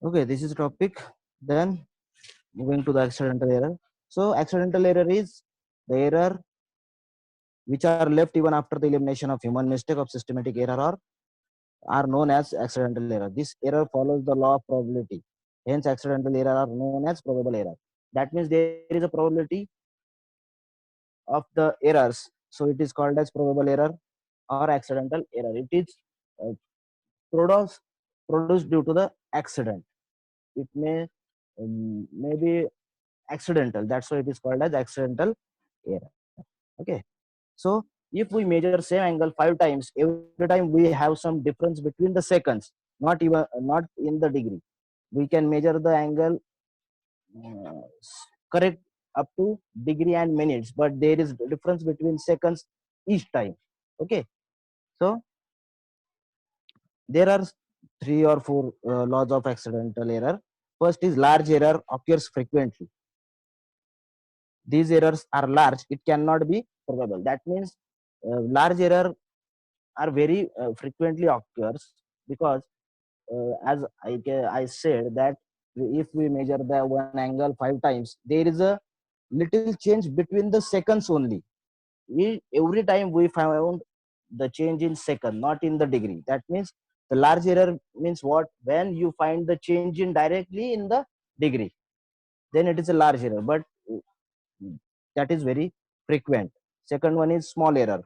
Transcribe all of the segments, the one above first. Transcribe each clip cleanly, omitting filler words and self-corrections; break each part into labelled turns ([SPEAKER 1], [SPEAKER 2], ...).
[SPEAKER 1] Okay, this is the topic. Then moving to the accidental error. So accidental error is the error which are left even after the elimination of human mistake of systematic error or are known as accidental error. This error follows the law of probability. Hence, accidental error are known as probable error. That means there is a probability of the errors. So it is called as probable error or accidental error. It is uh, produced produced due to the accident. It may be accidental. That's why it is called as accidental error. Okay. So if we measure same angle 5 times, every time we have some difference between the seconds, not in the degree. We can measure the angle correct up to degree and minutes, but there is difference between seconds each time. Okay. So there are three or four laws of accidental error. First is large error occurs frequently. These errors are large, it cannot be probable. That means large error are very frequently occurs because as I said that if we measure the one angle 5 times, there is a little change between the seconds only. Every time we found the change in second, not in the degree. That means the large error means what? When you find the change in directly in the degree, then it is a large error. But that is very frequent. Second one is small error.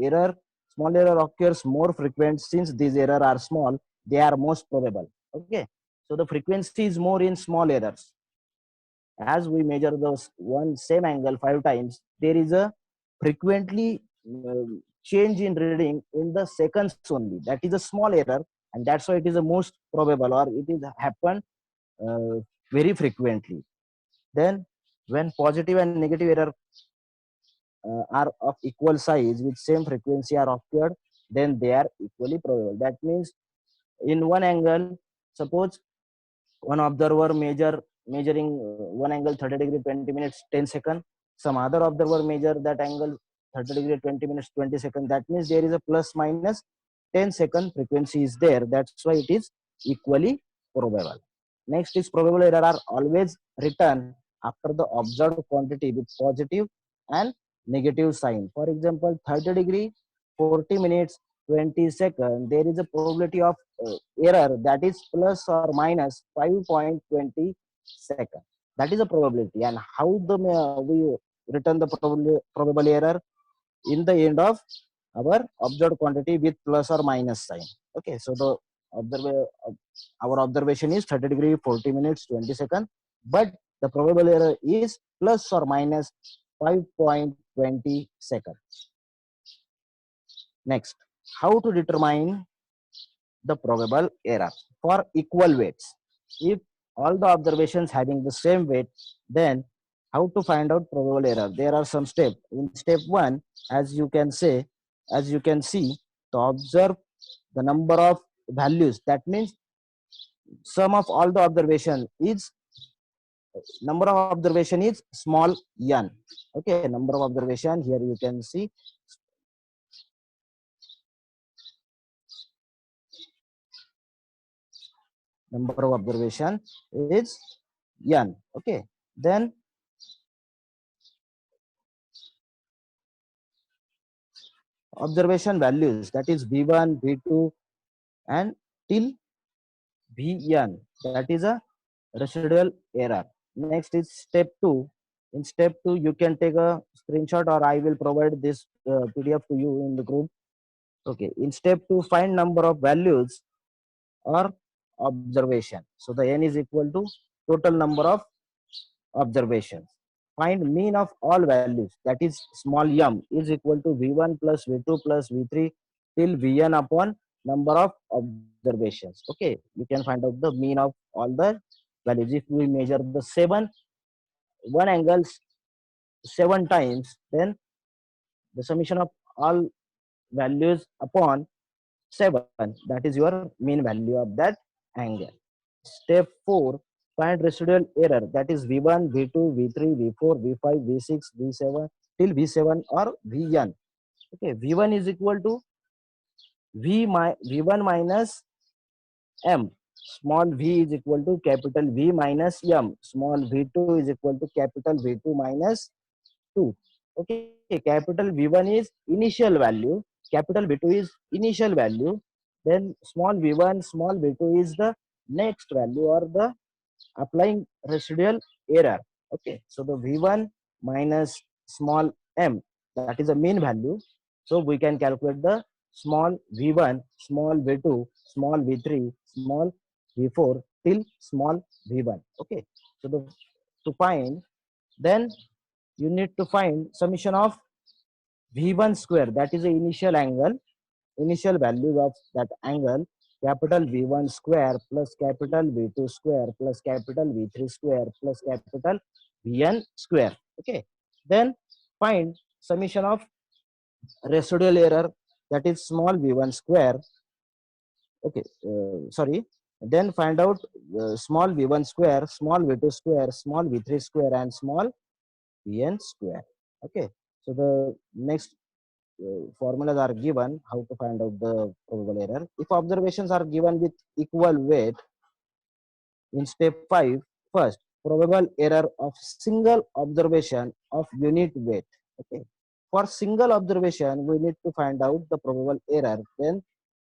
[SPEAKER 1] Error Small error occurs more frequent since these errors are small. They are most probable. Okay, so the frequency is more in small errors. As we measure those one same angle 5 times, there is a frequently change in reading in the seconds only. That is a small error, and that's why it is the most probable or it is happen uh, very frequently. Then when positive and negative error are of equal size with same frequency are occurred, then they are equally probable. That means in one angle, suppose one observer measuring one angle 30 degree 20 minutes 10 seconds, some other observer measure that angle 30 degree 20 minutes 20 seconds. That means there is a plus minus 10-second frequency is there. That's why it is equally probable. Next is probable error are always written after the observed quantity with positive and negative sign. For example, 30 degree 40 minutes 20 seconds, there is a probability of error that is plus or minus 5.20 seconds. That is a probability. And how the we return the probable error in the end of our observed quantity with plus or minus sign. Okay, so the observ- our observation is 30 degree 40 minutes 20 seconds, but the probable error is plus or minus 5.20 seconds. Next, how to determine the probable error for equal weights. If all the observations having the same weight, then how to find out probable error? There are some steps. In step one, as you can say, as you can see, to observe the number of values. That means sum of all the observation is number of observation is small n. Okay, number of observation here you can see number of observation is n. Okay, then observation values, that is v1 v2 and till vn, that is a residual error. Next is step 2. In step 2 you can take a screenshot or I will provide this pdf to you in the group. Okay, in step 2 find number of values or observation. So the n is equal to total number of observations. Find mean of all values, that is small m is equal to v1 plus v2 plus v3 till vn upon number of observations. Okay, you can find out the mean of all the values. If we measure the one angle 7 times, then the summation of all values upon 7, that is your mean value of that angle. Step 4, find residual error, that is v1 v2 v3 v4 v5 v6 v7 till v7 or vn. Okay, v1 is equal to v1 minus m. small v is equal to capital V minus m. Small v2 is equal to capital V2 minus 2. Okay, capital V1 is initial value, capital V2 is initial value, then small v1, small v2 is the next value or the applying residual error. Okay, so the v1 minus small m, that is a mean value. So we can calculate the small v1, small v2, small v3, small v4 till small v1. Okay, so to find, then you need to find summation of v1 square, that is the initial angle, initial value of that angle, capital V1 square plus capital V2 square plus capital V3 square plus capital Vn square. Okay, then find summation of residual error, that is small v1 square. Okay, sorry, then find out small v1 square, small v2 square, small v3 square and small vn square. Okay, so the next formulas are given how to find out the probable error. If observations are given with equal weight, in step 5, first probable error of single observation of unit weight. Okay, for single observation we need to find out the probable error. Then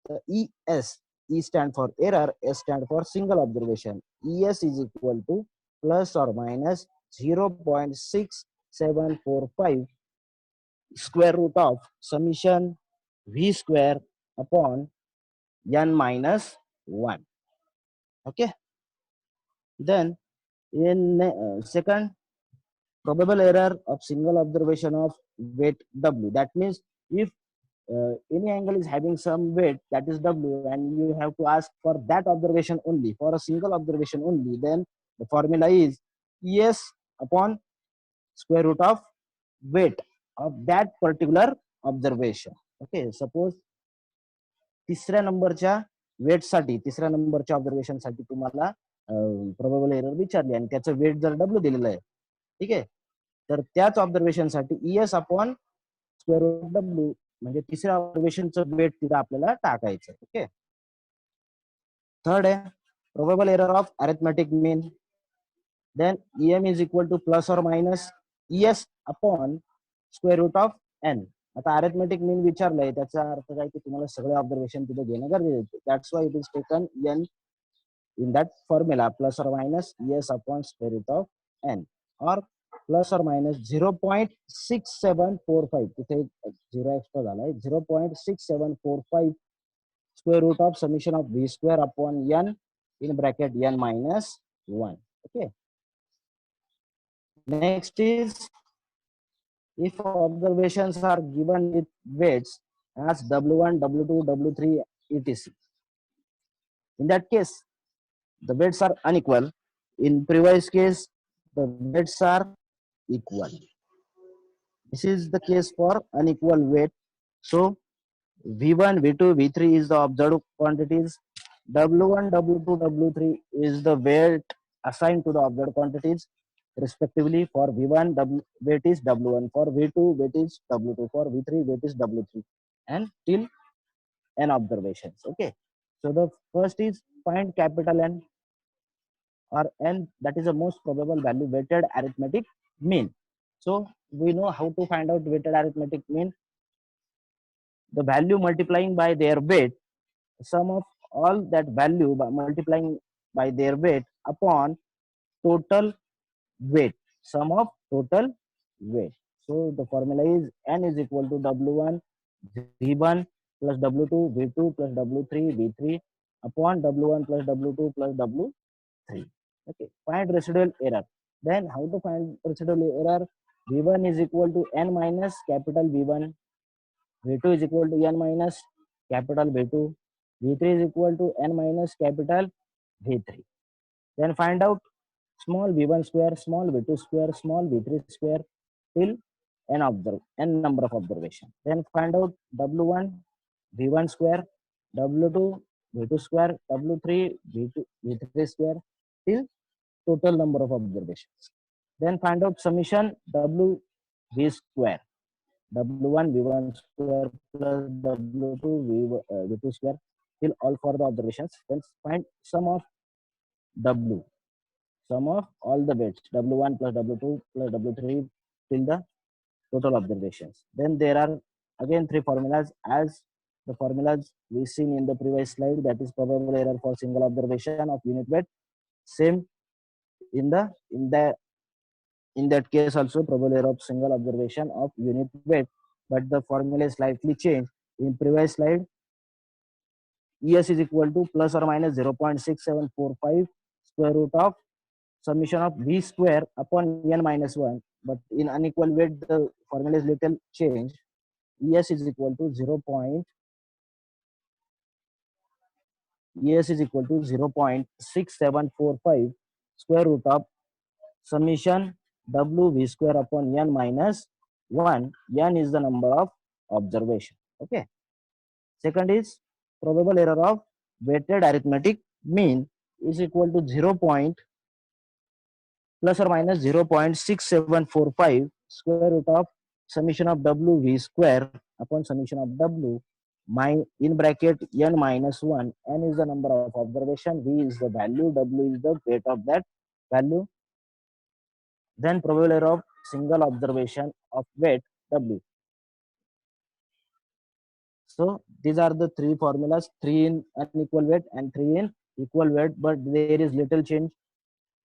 [SPEAKER 1] the es, e stand for error, s stand for single observation. Es is equal to plus or minus 0.6745 square root of summation v square upon n minus 1. Okay, then in second, probable error of single observation of weight w, that means if any angle is having some weight, that is w, and you have to ask for that observation only, for a single observation only, then the formula is es upon square root of weight of that particular observation. Okay, suppose तिसऱ्या नंबरच्या वेटसाठी, तिसऱ्या नंबरच्या observation साठी तुम्हाला probable error विचारली आणि त्याचं wait जर डब्ल्यू दिलेलं आहे, ठीक आहे, तर त्याच ऑब्झर्वेशन साठी S upon square root W म्हणजे तिसऱ्या ऑब्झर्वेशनचं वेट तिथं आपल्याला टाकायचं. ओके, थर्ड आहे probable error of arithmetic mean, then EM is equal to plus or minus S upon square root of N. आता अरिथमेटिक मीन विचारलंय, त्याचा अर्थ काय की तुम्हाला सगळे ऑब्झर्वेशन तिथे घेणं गरजेचं आहे. That's why it is taken N in that formula, plus or minus S upon square root of N, or plus or minus 0.6745, तिथे झिरो एक्स्ट्रा झालाय, 0.6745 square root of summation of V square upon N in bracket N minus 1. Okay, next is if observations are given with weights as w1, w2, w3, etc. In that case, the weights are unequal. In previous case, the weights are equal. This is the case for unequal weight. So v1, v2, v3 is the observed quantities. W1, W2, W3 is the weight assigned to the observed quantities respectively. For V1, weight is W1, for V2, weight is W2, for V3, weight is W3, and till n observations. Okay, so the first is find capital N or N, that is the most probable value weighted arithmetic mean. So we know how to find out weighted arithmetic mean. The value multiplying by their weight, sum of all that value by multiplying by their weight upon total weight, sum of total weight. So the formula is n is equal to w1 v1 plus w2 v2 plus w3 v3 upon w1 plus w2 plus w3. Okay, find residual error. Then how to find residual error? V1 is equal to n minus capital V1, V2 is equal to n minus capital V2, V3 is equal to n minus capital V3. Then find out small v1 square, small v2 square, small v3 square till n number of observation. Then find out w1 v1 square, w2 v2 square, w3 v3 square till total number of observations. Then find out summation w v square, w1 v1 square plus w2 v2 square till all for the observations. Then find sum of W, sum of all the weights, W1 plus W2 plus W3 till the total observations. Then there are again three formulas as the formulas we seen in the previous slide, that is probable error for single observation of unit weight. Same in the in that case also probable error of single observation of unit weight, but the formula is slightly changed. In previous slide, ES is equal to plus or minus 0.6745 square root of summation of V square upon N minus 1. But in unequal weight, the formula is little changed. ES is equal to 0.6745 square root of summation W V square upon N minus 1. N is the number of observation. Okay. Second is probable error of weighted arithmetic mean is equal to 0. Plus or minus 0.6745 square root of summation of W V square upon summation of W in bracket N minus 1. N is the number of observation, V is the value, W is the weight of that value. Then probable error of single observation of weight W. So these are the three formulas, three in unequal weight and three in equal weight, but there is little change.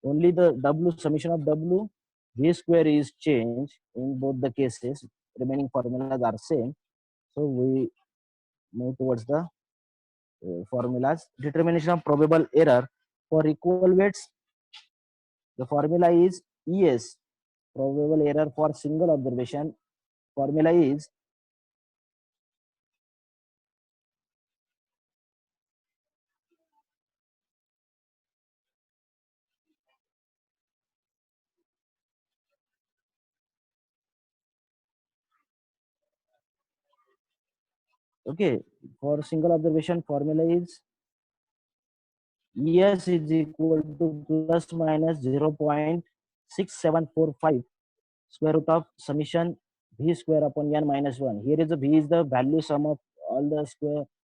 [SPEAKER 1] Only the W summation of W V square is changed in both the cases. Remaining formulas are same. So we move towards the formulas. Determination of probable error for equal weights. The formula is ES. Probable error for single observation. Formula is okay. For single observation, formula is ES is equal to plus minus 0.6745 square root of summation V square upon N minus 1. Here is the V is the value sum of all the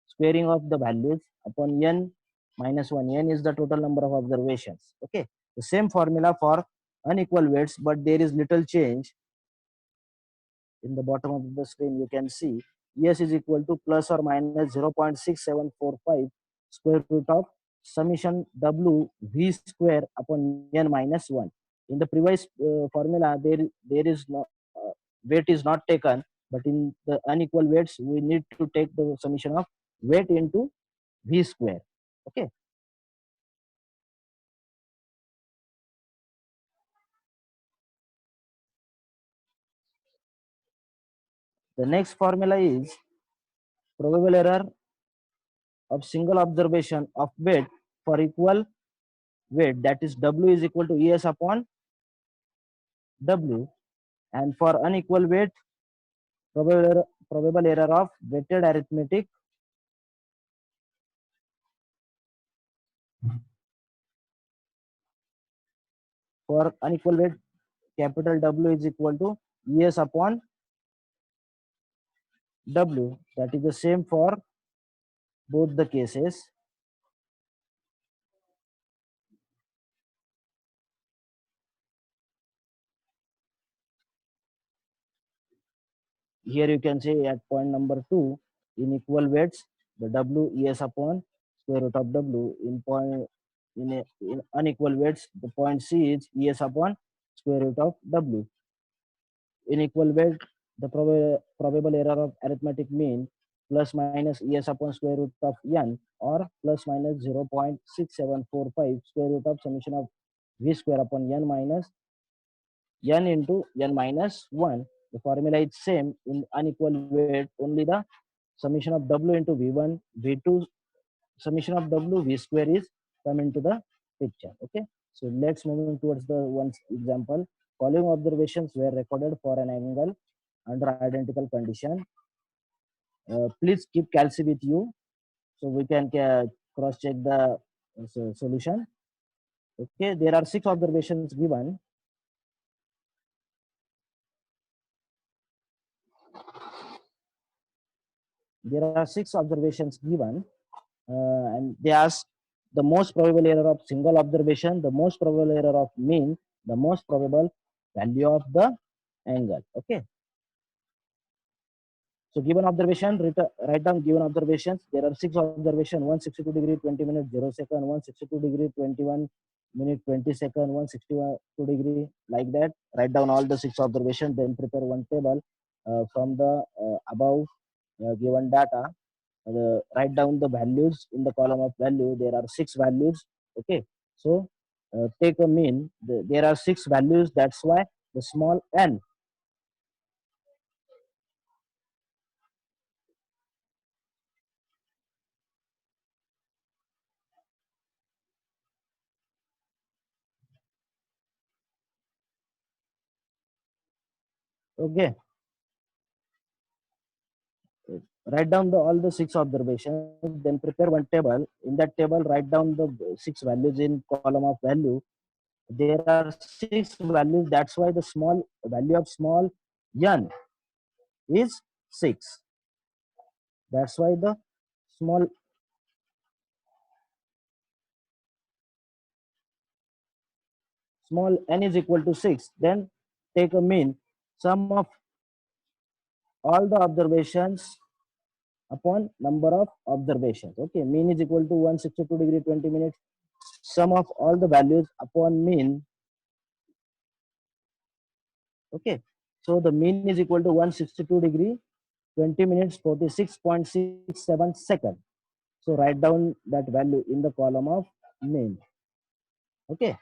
[SPEAKER 1] squaring of the values upon N minus 1. N is the total number of observations. Okay. The same formula for unequal weights, but there is little change. In the bottom of the screen, you can see ES is equal to plus or minus 0.6745 square root of summation W V square upon N minus 1. In the previous formula, there is no weight is not taken, but in the unequal weights, we need to take the summation of weight into V square. Okay. The next formula is probable error of single observation of weight for equal weight, that is W is equal to ES upon W, and for unequal weight probable error of weighted arithmetic for unequal weight, capital W is equal to ES upon W, that is the same for both the cases. Here you can say at point number 2, in equal weights, the W ES upon square root of W. In unequal weights, the point C is ES upon square root of W. In equal weight, the probable error of arithmetic mean plus minus ES upon square root of N, or plus minus 0.6745 square root of summation of V square upon N minus N into N minus 1. The formula is same in unequal weight, only the summation of W into V1, V2, summation of W, V square is come into the picture. Okay. So let's move towards the one example. Following observations were recorded for an angle under identical condition. Please keep calci with you so we can cross check the solution. Okay. There are 6 observations given. There are 6 observations given, and they ask the most probable error of single observation, the most probable error of mean, the most probable value of the angle. Okay. So given observation, write down given observations. There are six observations: 162 degree 20 minutes 0 second, 162 degree 21 minute 20 second, 162 degree, like that. Write down all the six observations. Then prepare one table from the above given data. Write down the values in the column of value. There are six values. Okay. So take a mean. There are six values. That's why the small n. Okay. Write down all the six observations, then prepare one table. In that table, write down the six values in column of value. There are six values. That's why the small value of small n is 6. That's why the small small n is equal to 6. Then take a mean. Sum of all the observations upon number of observations. Okay, mean is equal to 162 degree 20 minutes. Sum of all the values upon mean. Okay, so the mean is equal to 162 degree 20 minutes 46.67 second. So write down that value in the column of mean. Okay,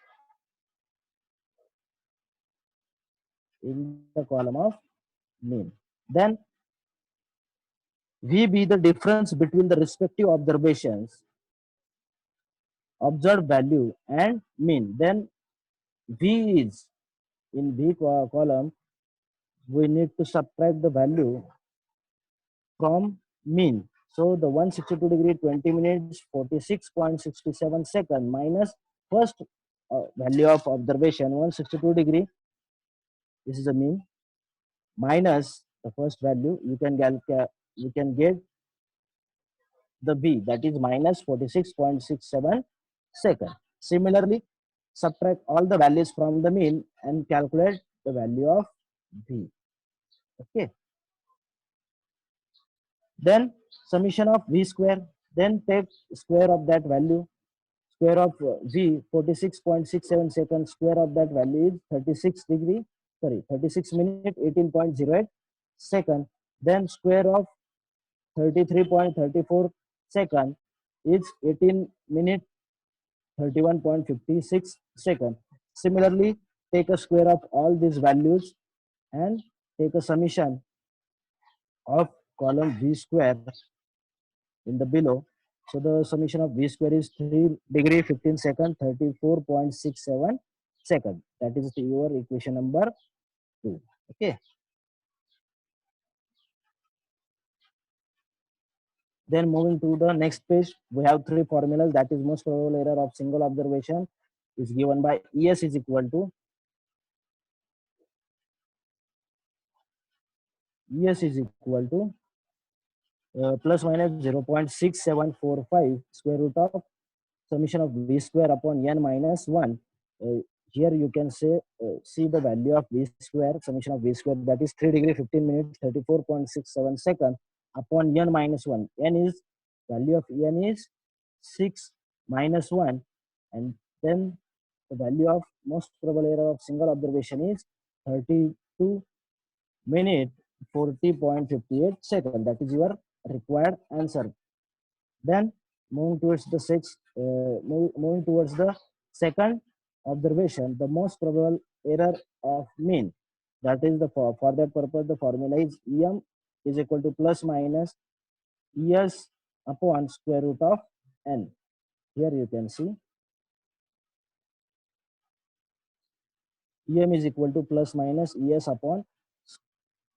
[SPEAKER 1] in the column of mean. Then V be the difference between the respective observations, observed value and mean. Then V is in column, we need to subtract the value from mean. So the 162 degree 20 minutes 46.67 second minus first value of observation 162 degree, this is the mean, minus the first value, you can get the b, that is minus 46.67 second. Similarly, subtract all the values from the mean and calculate the value of b. Okay. Then summation of v square, then take square of that value. Square of v 46.67 seconds, square of that value is 36 degree, sorry, 36 minute 18.08 second. Then square of 33.34 second is 18 minute 31.56 second. Similarly, take a square of all these values and take a summation of column v square in the below. So the summation of v square is 3 degree 15 second 34.67 second. That is your equation number 2. Okay. Then moving to the next page, we have three formulas. That is most probable error of single observation is given by ES is equal to ES is equal to plus minus 0.6745 square root of summation of v square upon n minus 1. Uh, Here you can say see the value of v square, summation of v square, that is 3 degree 15 minutes 34.67 second upon n minus 1. N is value of n is 6 minus 1, and then the value of most probable error of single observation is 32 minute 40.58 second. That is your required answer. Then moving towards the second observation, the most probable error of mean. That is for that purpose the formula is em is equal to plus minus es upon square root of n. Here you can see em is equal to plus minus es upon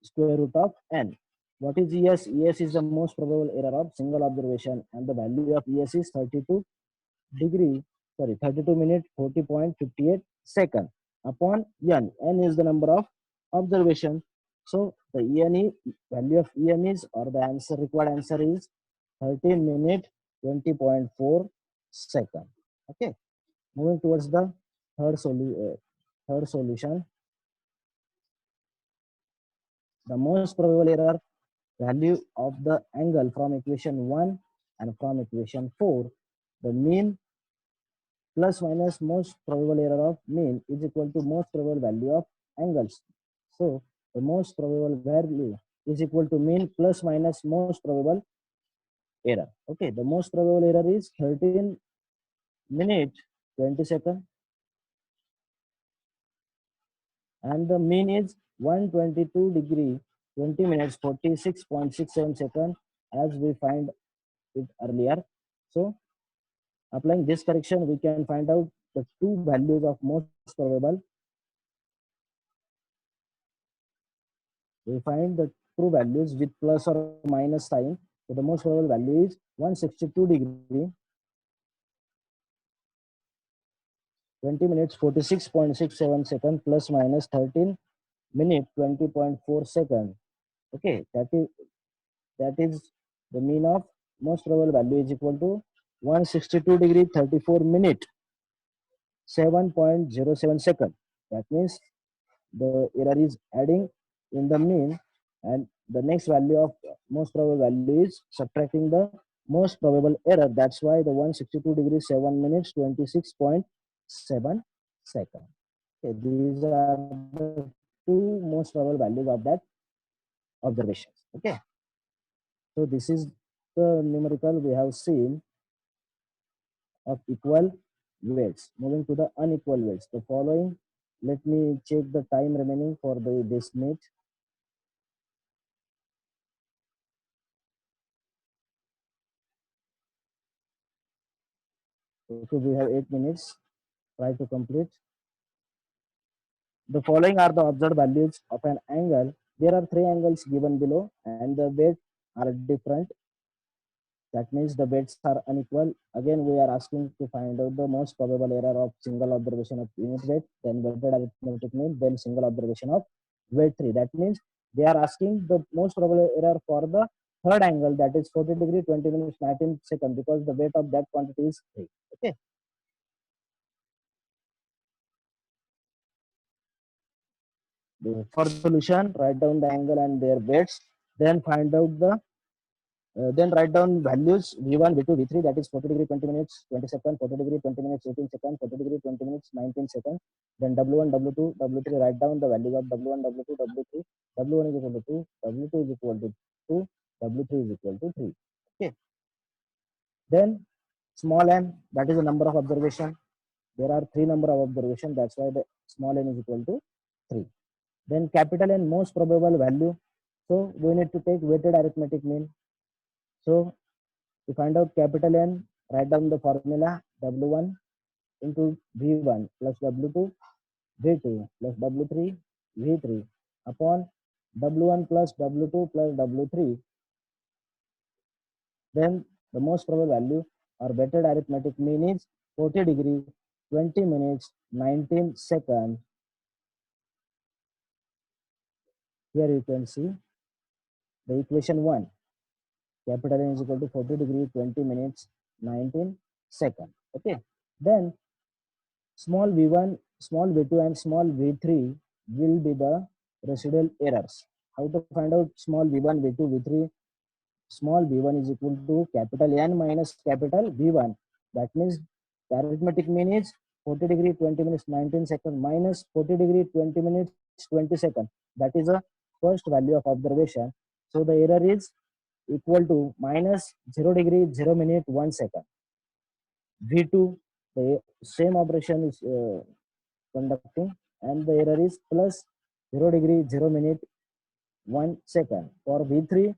[SPEAKER 1] square root of n. What is es? Es is the most probable error of single observation, and the value of es is 32 degree, sorry, 32 minute 40.58 second upon n. N is the number of observation. So the value of en is, or the answer required answer is 13 minute 20.4 second. Okay, moving towards the third solution. The most probable error value of the angle from equation 1 and from equation 4, the mean plus minus most probable error of mean is equal to most probable value of angles. So the most probable value is equal to mean plus minus most probable error. Okay, the most probable error is 13 minute 20 second, and the mean is 122 degree 20 minutes 46.67 second, as we find it earlier. So applying this correction, we can find out the two values of most probable. We find the true values with plus or minus sign. So the most probable value is 162 degree 20 minutes 46.67 second plus minus 13 minute 20.4 second. Okay, that is the mean of most probable value is equal to 162 degree 34 minute 7.07 second. That means the error is adding in the mean, and the next value of most probable value is subtracting the most probable error. That's why the 162 degree 7 minutes 26.7 second. Okay, these are the two most probable values of that observations. Okay, so this is the numerical we have seen of equal weights. Moving to the unequal weights, the following, let me check the time remaining for this meet. Okay, we have 8 minutes. Try to complete. The following are the observed values of an angle. There are three angles given below, and the weights are different. That means the weights are unequal. Again, we are asking to find out the most probable error of single observation of unit weight, then weighted arithmetic mean, then single observation of weight 3. That means they are asking the most probable error for the third angle, that is 40 degree 20 minutes 19 seconds, because the weight of that quantity is 3. Okay. For the solution, write down the angle and their weights, then find out the then write down values v1, v2, v3, that is 40 degree 20 minutes 20 seconds, 40 degree 20 minutes 18 seconds, 40 degree 20 minutes 19 seconds. Then w1, w2, w3, write down the values of w1, w2, w3. W1 is equal to 2, w2 is equal to 2, w3 is equal to 3. Okay. Then small n, that is the number of observation. There are three number of observation, that's why the small n is equal to 3. Then capital N, most probable value. So we need to take weighted arithmetic mean. So to find out capital N, write down the formula W1 into V1 plus W2 V2 plus W3 V3 upon W1 plus W2 plus W3. Then the most probable value or weighted arithmetic mean is 40 degree 20 minutes 19 seconds. Here you can see the equation 1. Capital N is equal to 40 degree 20 minutes 19 seconds. Okay. Then small v1, small v2 and small v3 will be the residual errors. How to find out small v1, v2, v3? Small v1 is equal to capital N minus capital v1. That means the arithmetic mean is 40 degree 20 minutes 19 seconds minus 40 degree 20 minutes 20 seconds. That is a first value of observation. So the error is equal to minus 0 degree 0 minute 1 second. V2, the same operation is conducting, and the error is plus 0 degree 0 minute 1 second. For V3,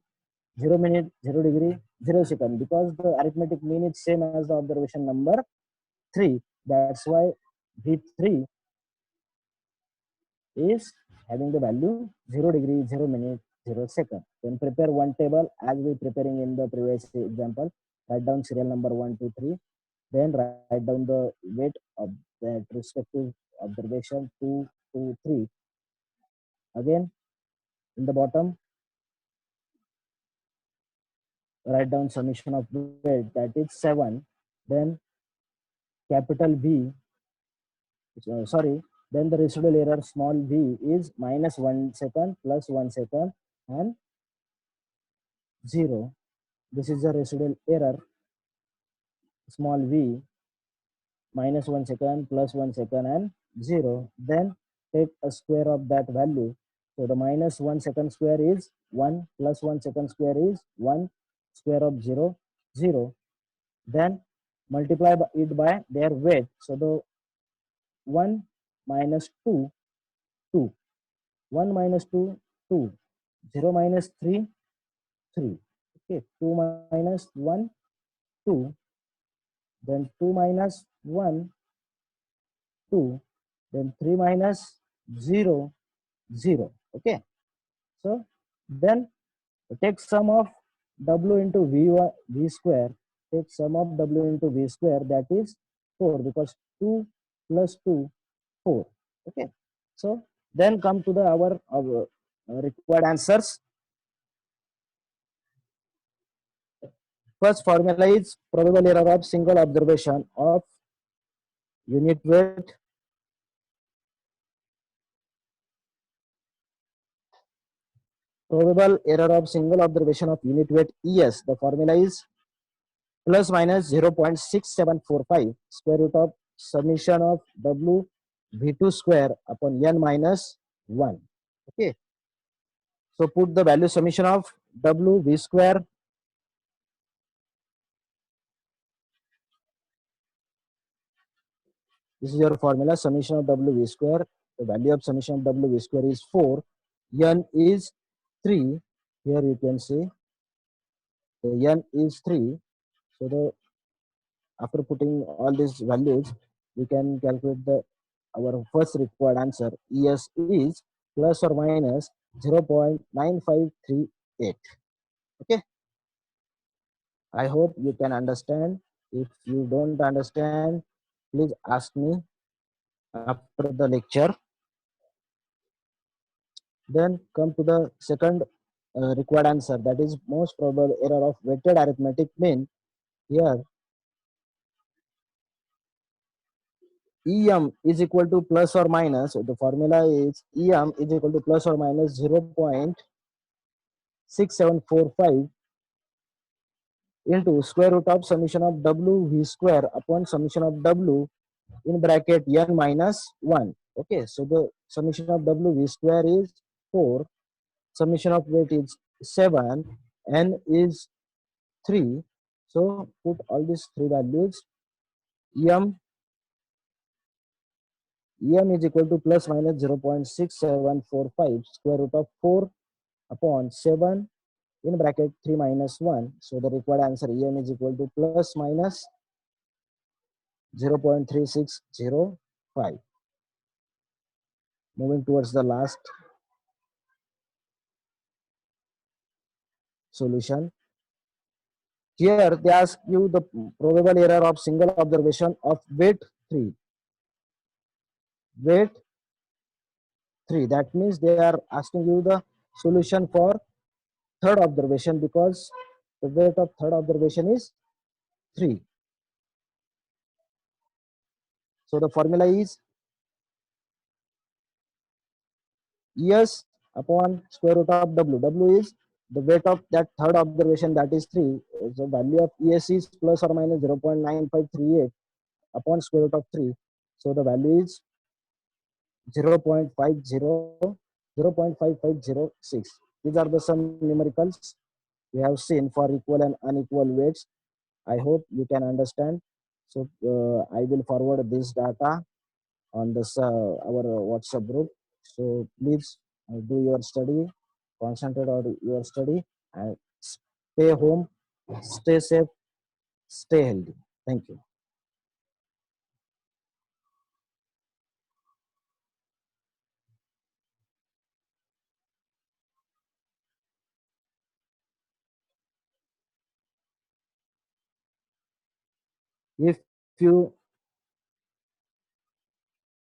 [SPEAKER 1] 0 minute 0 degree 0 second, because the arithmetic mean is same as the observation number 3. That's why V3 is having the value 0 degree 0 minute 0 second. Then prepare one table as we preparing in the previous example. Write down serial number 1, 2, 3. Then write down the weight of that respective observation 2, 2, 3. Again, in the bottom, write down summation of weight, that is 7, then capital V, sorry, then the residual error small v is minus 1 second plus 1 second and 0. This is the residual error small v minus 1 second plus 1 second and 0. Then take a square of that value. So the minus 1 second square is 1 plus 1 second square is 1 square of 0, 0. Then multiply it by their weight. So the 1 minus 2, 2. 1 minus 2, 2. 0 minus 3, 3. Okay, 2 minus 1, 2. Then 2 minus 1, 2. Then 3 minus 0, 0. Okay, so then take sum of w into v square. Take sum of w into v square, that is 4, because 2 plus 2, 4. Okay, so then come to the our required answers. First formula is probable error of single observation of unit weight. Probable error of single observation of unit weight ES. The formula is plus minus 0.6745 square root of summation of W V2 square upon N minus 1. Okay. So put the value summation of W V square. This is your formula, summation of W V square. The value of summation of W V square is 4. N is 3. Here you can see the N is 3. So the after putting all these values, we can calculate the our first required answer. ES is plus or minus 0.9538. Okay, I hope you can understand. If you don't understand, please ask me after the lecture. Then come to the second required answer, that is most probable error of weighted arithmetic mean. Here EM is equal to plus or minus, so the formula is EM is equal to plus or minus 0.6745 into square root of summation of W V square upon summation of W in bracket N minus 1. Okay, so the summation of W V square is 4, summation of weight is 7, N is 3. So put all these three values. EM is equal to plus minus 0.6745 square root of 4 upon 7 in bracket 3 minus 1. So the required answer EM is equal to plus minus 0.3605. Moving towards the last solution. Here they ask you the probable error of single observation of weight 3. Weight 3. That means they are asking you the solution for third observation, because the weight of third observation is 3. So the formula is ES upon square root of W. W is the weight of that third observation, that is 3. So value of ES is plus or minus 0.9538 upon square root of 3. So the value is 0.5506. These are the some numericals we have seen for equal and unequal weights. I hope you can understand. So I will forward this data on this our WhatsApp group. So please do your study, concentrate on your study, and stay home, stay safe, stay healthy. Thank you. If you